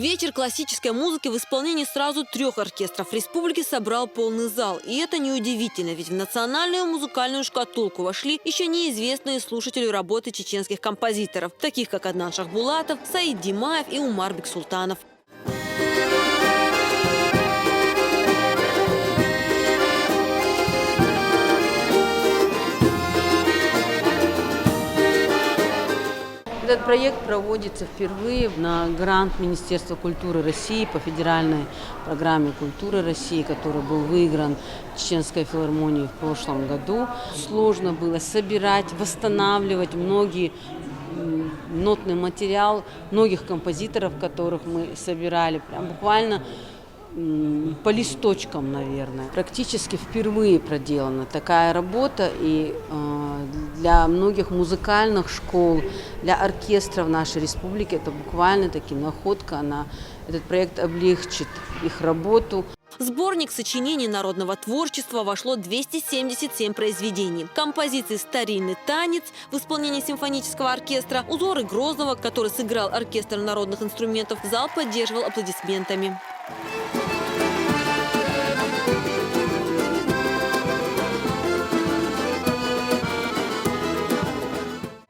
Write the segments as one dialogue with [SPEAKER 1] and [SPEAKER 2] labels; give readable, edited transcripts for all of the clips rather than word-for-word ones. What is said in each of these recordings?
[SPEAKER 1] Вечер классической музыки в исполнении сразу 3 оркестров республики собрал полный зал. И это неудивительно, ведь в национальную музыкальную шкатулку вошли еще неизвестные слушателю работы чеченских композиторов, таких как Аднан Шахбулатов, Саид Димаев и Умар Бексултанов.
[SPEAKER 2] Этот проект проводится впервые на грант Министерства культуры России по федеральной программе культуры России, который был выигран Чеченской филармонией в прошлом году. Сложно было собирать, восстанавливать нотный материал многих композиторов, которых мы собирали, прям буквально по листочкам, наверное. Практически впервые проделана такая работа, и для многих музыкальных школ, для оркестров нашей республики это буквально-таки находка. Этот проект облегчит их работу.
[SPEAKER 1] В сборник сочинений народного творчества вошло 277 произведений. Композиции «Старинный танец» в исполнении симфонического оркестра, узоры Грозного, который сыграл оркестр народных инструментов, зал поддерживал аплодисментами.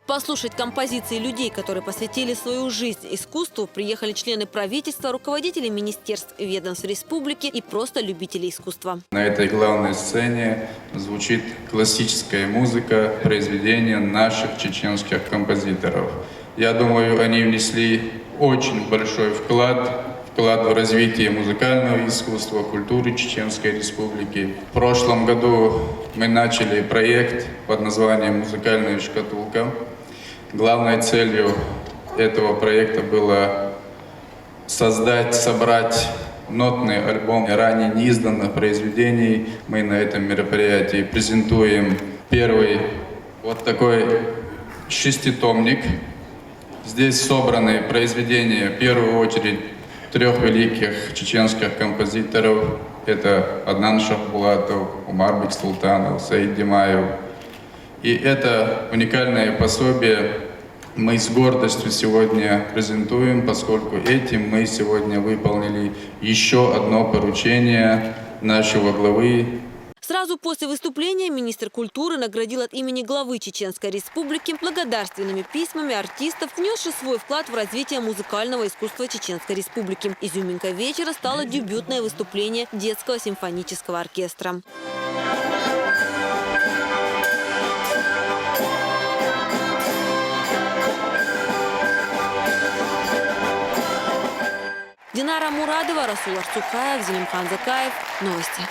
[SPEAKER 1] Послушать композиции людей, которые посвятили свою жизнь искусству, приехали члены правительства, руководители министерств и ведомств республики и просто любители искусства.
[SPEAKER 3] На этой главной сцене звучит классическая музыка, произведения наших чеченских композиторов. Я думаю, они внесли очень большой вклад в развитие музыкального искусства, культуры Чеченской Республики. В прошлом году мы начали проект под названием «Музыкальная шкатулка». Главной целью этого проекта было собрать нотный альбом ранее неизданных произведений. Мы на этом мероприятии презентуем первый вот такой шеститомник. Здесь собраны произведения, в первую очередь, 3 великих чеченских композиторов. Это Аднан Шахбулатов, Умар Бексултанов, Саид Димаев. И это уникальное пособие мы с гордостью сегодня презентуем, поскольку этим мы сегодня выполнили еще одно поручение нашего главы.
[SPEAKER 1] Сразу после выступления министр культуры наградил от имени главы Чеченской Республики благодарственными письмами артистов, внесших свой вклад в развитие музыкального искусства Чеченской Республики. Изюминкой вечера стало дебютное выступление детского симфонического оркестра. Динара Мурадова, Расул Арцухаев, Зелимхан Закаев. Новости.